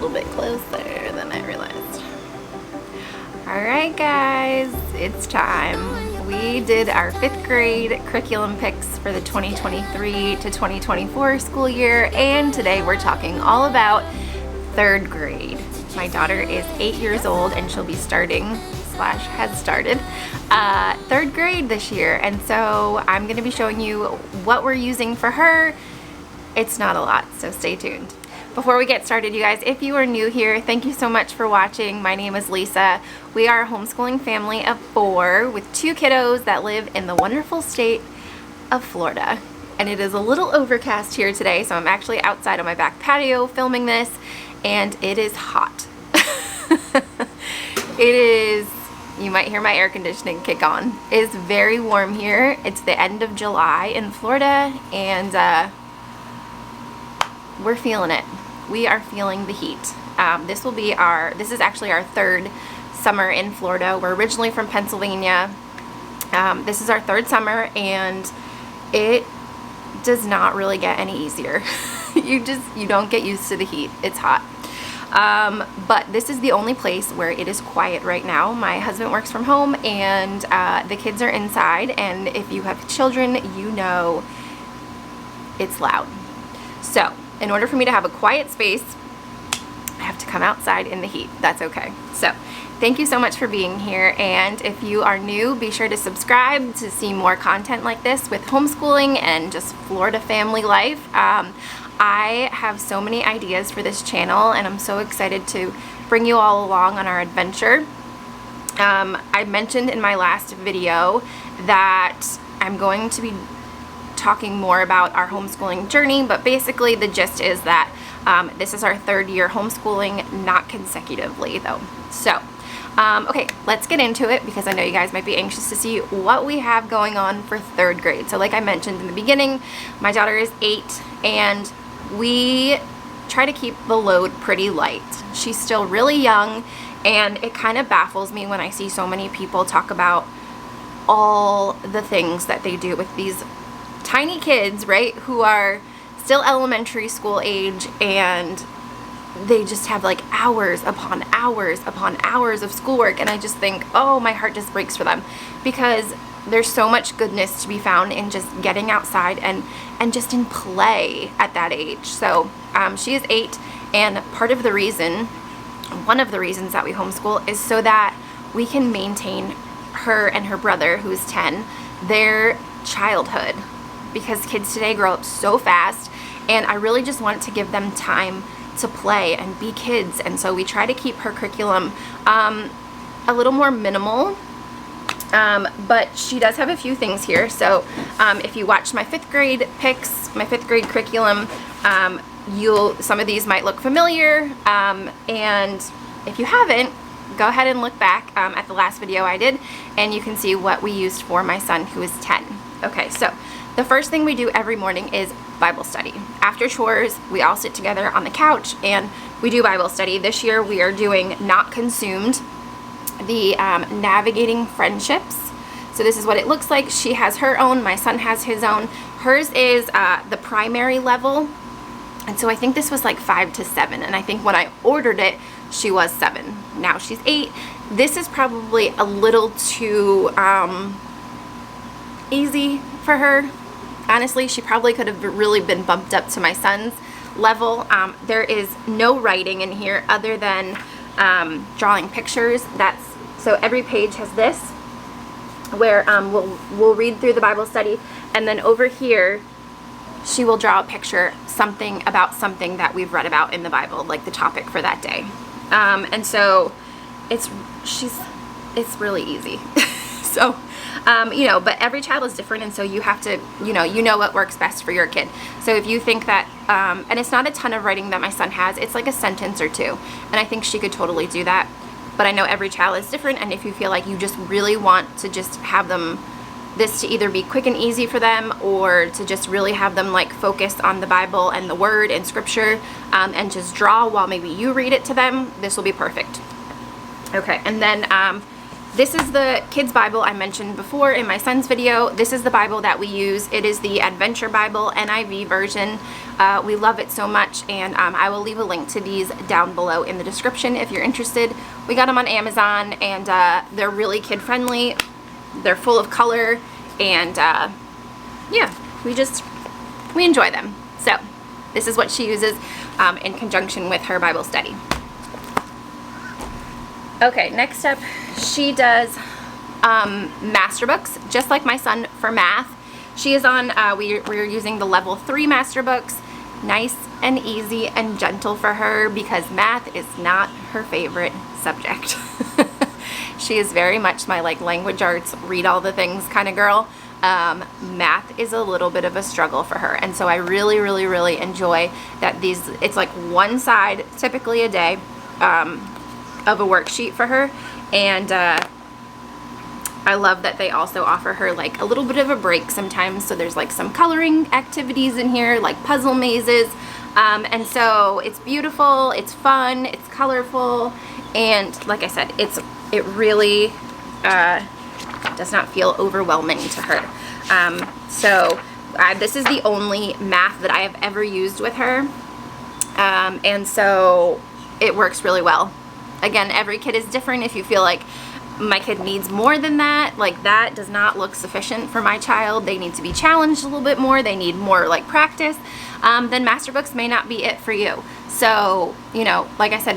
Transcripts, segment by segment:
little bit closer than I realized. Alright guys, it's time. We did our 5th grade curriculum picks for the 2023 to 2024 school year, and today we're talking all about 3rd grade. My daughter is 8 years old and she'll be starting has started 3rd grade this year, and so I'm going to be showing you what we're using for her. It's not a lot, so stay tuned. Before we get started, you guys, if you are new here, thank you so much for watching. My name is Lisa. We are a homeschooling family of 4 with 2 kiddos that live in the wonderful state of Florida. And it is a little overcast here today, so I'm actually outside on my back patio filming this, and it is hot. It is, you might hear my air conditioning kick on. It is very warm here. It's the end of July in Florida, and we're feeling it. We are feeling the heat. This is actually our 3rd summer in Florida. We're originally from Pennsylvania. This is our 3rd summer, and it does not really get any easier. You don't get used to the heat. It's hot. But this is the only place where it is quiet right now. My husband works from home, and the kids are inside, and if you have children, you know it's loud. So in order for me to have a quiet space, I have to come outside in the heat. That's okay. So thank you so much for being here, and if you are new, be sure to subscribe to see more content like this with homeschooling and just Florida family life. I have so many ideas for this channel, and I'm so excited to bring you all along on our adventure. I mentioned in my last video that I'm going to be talking more about our homeschooling journey, but basically the gist is that this is our 3rd year homeschooling, not consecutively though. So okay, let's get into it, because I know you guys might be anxious to see what we have going on for 3rd grade. So like I mentioned in the beginning, my daughter is 8, and we try to keep the load pretty light. She's still really young, and it kind of baffles me when I see so many people talk about all the things that they do with these tiny kids, right, who are still elementary school age, and they just have like hours upon hours upon hours of schoolwork, and I just think, oh, my heart just breaks for them, because there's so much goodness to be found in just getting outside and just in play at that age. So she is 8, and one of the reasons that we homeschool is so that we can maintain her and her brother, who is 10, their childhood, because kids today grow up so fast, and I really just want to give them time to play and be kids. And so we try to keep her curriculum a little more minimal, but she does have a few things here. So if you watch my 5th grade picks, my 5th grade curriculum, some of these might look familiar, and if you haven't, go ahead and look back at the last video I did, and you can see what we used for my son, who is 10. Okay, so the first thing we do every morning is Bible study. After chores, we all sit together on the couch and we do Bible study. This year we are doing Not Consumed, the Navigating Friendships. So this is what it looks like. She has her own, my son has his own. Hers is the primary level, and so I think this was like 5 to 7, and I think when I ordered it, she was 7. Now she's 8. This is probably a little too easy for her. Honestly, she probably could have really been bumped up to my son's level. There is no writing in here other than drawing pictures. So every page has this, where we'll read through the Bible study, and then over here she will draw a picture, something about something that we've read about in the Bible, like the topic for that day. And so it's really easy. So but every child is different, and so you have to, you know what works best for your kid. So if you think that, and it's not a ton of writing that my son has, it's like a sentence or 2, and I think she could totally do that. But I know every child is different, and if you feel like you just really want to just have this to either be quick and easy for them, or to just really have them like focus on the Bible and the Word and Scripture, and just draw while maybe you read it to them, this will be perfect. Okay, and then This is the kids Bible I mentioned before in my son's video. This is the Bible that we use. It is the Adventure Bible NIV version. We love it so much, and I will leave a link to these down below in the description if you're interested. We got them on Amazon, and they're really kid friendly. They're full of color, and yeah, we enjoy them. So this is what she uses in conjunction with her Bible study. Okay, next up, she does master books, just like my son for math. She is on, we're using the level 3 master books, nice and easy and gentle for her because math is not her favorite subject. She is very much my like language arts, read all the things kind of girl. Math is a little bit of a struggle for her, and so I really enjoy that it's like one side typically a day of a worksheet for her, and I love that they also offer her like a little bit of a break sometimes, so there's like some coloring activities in here, like puzzle mazes, and so it's beautiful, it's fun, it's colorful, and like I said, it really does not feel overwhelming to her. This is the only math that I have ever used with her, and so it works really well. Again, every kid is different. If you feel like my kid needs more than that, like that does not look sufficient for my child, they need to be challenged a little bit more, they need more like practice, then master books may not be it for you. So, you know, like I said,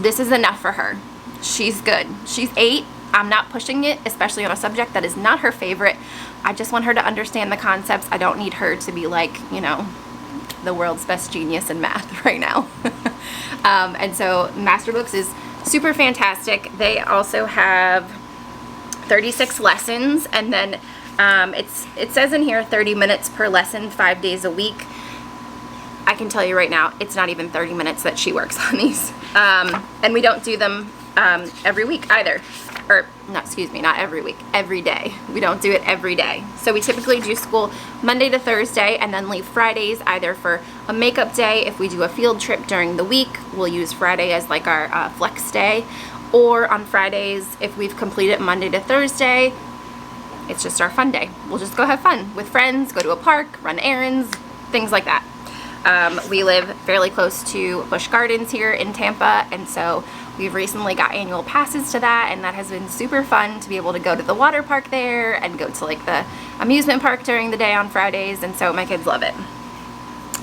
this is enough for her. She's good. She's 8. I'm not pushing it, especially on a subject that is not her favorite. I just want her to understand the concepts. I don't need her to be like, you know, the world's best genius in math right now. And so master books is super fantastic. They also have 36 lessons, and then it says in here 30 minutes per lesson, 5 days a week. I can tell you right now, it's not even 30 minutes that she works on these. And we don't do them every week either. Or, not every week, every day. We don't do it every day. So we typically do school Monday to Thursday and then leave Fridays either for a makeup day. If we do a field trip during the week, we'll use Friday as like our flex day. Or on Fridays, if we've completed Monday to Thursday, it's just our fun day. We'll just go have fun with friends, go to a park, run errands, things like that. We live fairly close to Busch Gardens here in Tampa, and so we've recently got annual passes to that, and that has been super fun to be able to go to the water park there and go to like the amusement park during the day on Fridays, and so my kids love it.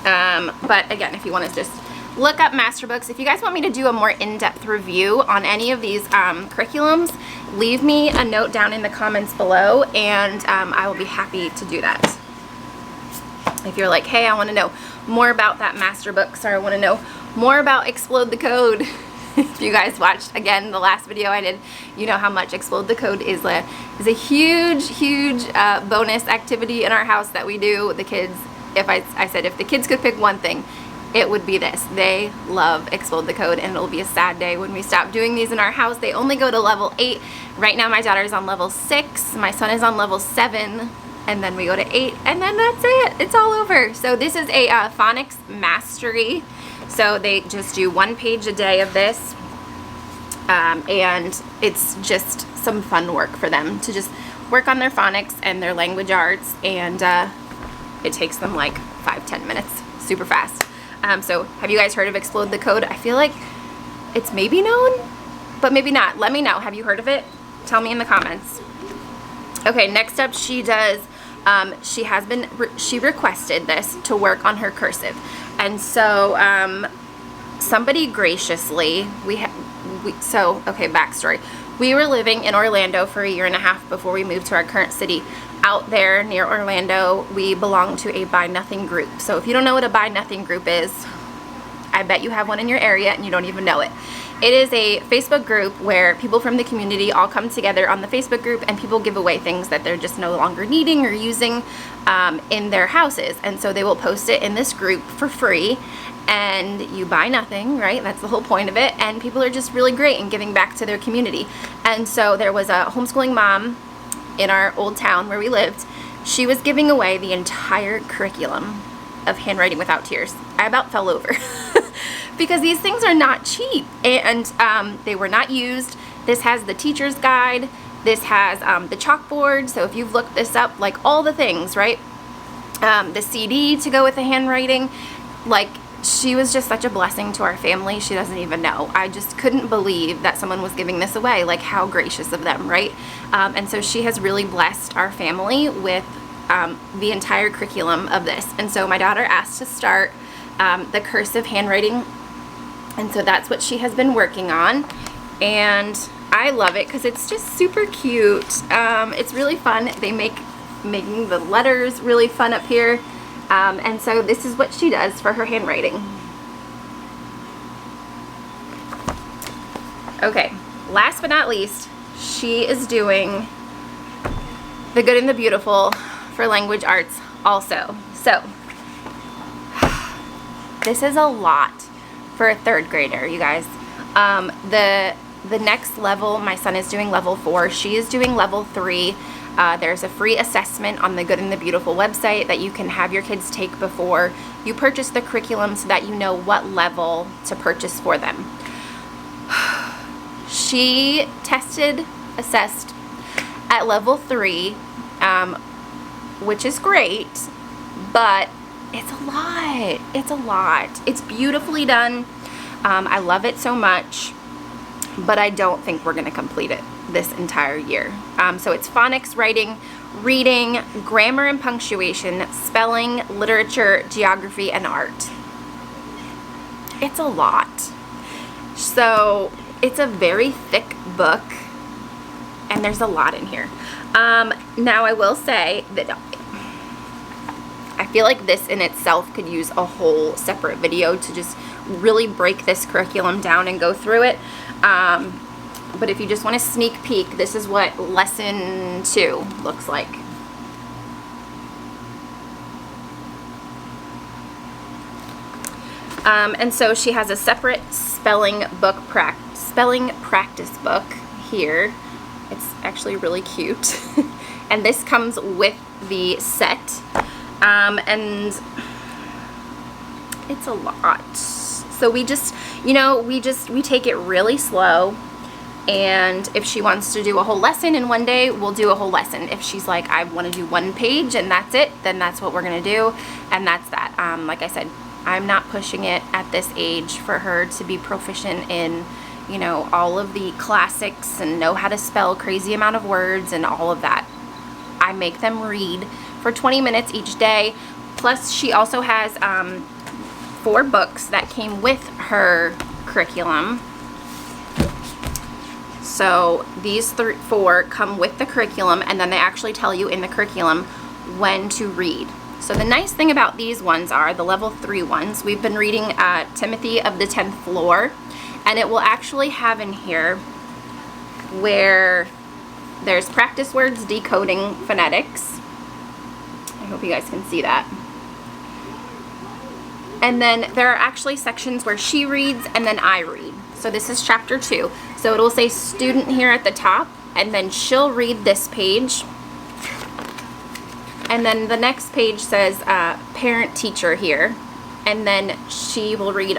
But again, if you want to just look up master books, if you guys want me to do a more in-depth review on any of these curriculums, leave me a note down in the comments below, and I will be happy to do that. If you're like, hey, I want to know more about that master books, or I want to know more about Explode the Code. If you guys watched again the last video I did, you know how much Explode the Code is a huge bonus activity in our house that we do. The kids, I said if the kids could pick one thing, it would be this. They love Explode the Code, and it'll be a sad day when we stop doing these in our house. They only go to level 8. Right now my daughter is on level 6, my son is on level 7, and then we go to 8, and then that's it. It's all over. So this is a Phonics Mastery. So they just do 1 page a day of this, and it's just some fun work for them to just work on their phonics and their language arts, and it takes them like 5-10 minutes, super fast. So have you guys heard of Explode the Code? I feel like it's maybe known, but maybe not. Let me know. Have you heard of it? Tell me in the comments. Okay, next up she does, she requested this to work on her cursive. And so somebody graciously, okay, backstory. We were living in Orlando for 1.5 years before we moved to our current city. Out there near Orlando, we belong to a Buy Nothing group. So if you don't know what a Buy Nothing group is, I bet you have one in your area and you don't even know it. It is a Facebook group where people from the community all come together on the Facebook group, and people give away things that they're just no longer needing or using in their houses. And so they will post it in this group for free, and you buy nothing, right? That's the whole point of it. And people are just really great in giving back to their community. And so there was a homeschooling mom in our old town where we lived. She was giving away the entire curriculum of Handwriting Without Tears. I about fell over because these things are not cheap, and they were not used. This has the teacher's guide. This has the chalkboard, so if you've looked this up, like all the things, right? The CD to go with the handwriting. Like, she was just such a blessing to our family. She doesn't even know. I just couldn't believe that someone was giving this away. Like, how gracious of them, right? And so she has really blessed our family with the entire curriculum of this. And so my daughter asked to start the cursive handwriting, and so that's what she has been working on. And I love it because it's just super cute. It's really fun. They making the letters really fun up here. And so this is what she does for her handwriting. Okay, last but not least, she is doing the good and the beautiful for language arts also. So this is a lot for a 3rd grader, you guys. The next level, my son is doing level 4. She is doing level 3. There's a free assessment on the Good and the Beautiful website that you can have your kids take before you purchase the curriculum so that you know what level to purchase for them. She assessed at level 3, which is great, but it's a lot. It's a lot. It's beautifully done. I love it so much, but I don't think we're going to complete it this entire year. So it's phonics, writing, reading, grammar and punctuation, spelling, literature, geography, and art. It's a lot. So it's a very thick book, and there's a lot in here. Now I will say that I feel like this in itself could use a whole separate video to just really break this curriculum down and go through it. But if you just want a sneak peek, this is what lesson 2 looks like. And so she has a separate spelling practice book here. It's actually really cute. And this comes with the set. And it's a lot. So we just, we take it really slow. And if she wants to do a whole lesson in one day, we'll do a whole lesson. If she's like, I want to do 1 page and that's it, then that's what we're going to do. And that's that. Like I said, I'm not pushing it at this age for her to be proficient in, all of the classics and know how to spell crazy amount of words and all of that. I make them read for 20 minutes each day. Plus, she also has 4 books that came with her curriculum. So these 4 come with the curriculum, and then they actually tell you in the curriculum when to read. So the nice thing about these ones are the level 3 ones. We've been reading Timothy of the 10th Floor, and it will actually have in here where there's practice words, decoding phonetics. I hope you guys can see that. And then there are actually sections where she reads and then I read. So this is chapter 2. So it will say student here at the top, and then she'll read this page. And then the next page says parent teacher here. And then she will read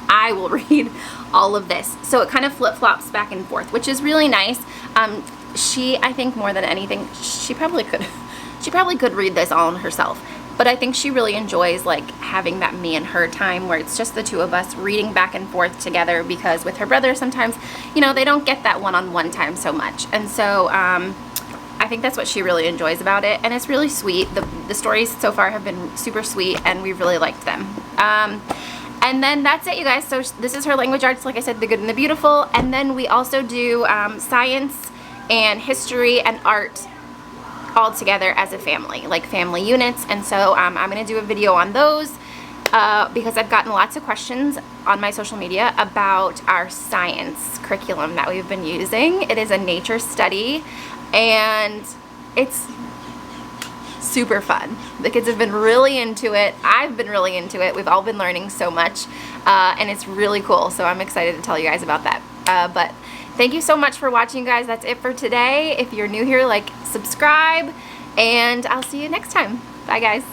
I will read all of this. So it kind of flip-flops back and forth, which is really nice. I think more than anything, she probably could read this all on herself. But I think she really enjoys like having that me and her time where it's just the 2 of us reading back and forth together, because with her brother sometimes, they don't get that one-on-one time so much. And so I think that's what she really enjoys about it, and it's really sweet. The stories so far have been super sweet, and we really liked them. And then that's it, you guys. So this is her language arts, like I said, the good and the beautiful. And then we also do science and history and art all together as a family, like family units. And so I'm going to do a video on those because I've gotten lots of questions on my social media about our science curriculum that we've been using. It is a nature study, and it's super fun. The kids have been really into it. I've been really into it. We've all been learning so much, and it's really cool. So I'm excited to tell you guys about that. But thank you so much for watching, guys. That's it for today. If you're new here, like, subscribe, and I'll see you next time. Bye, guys.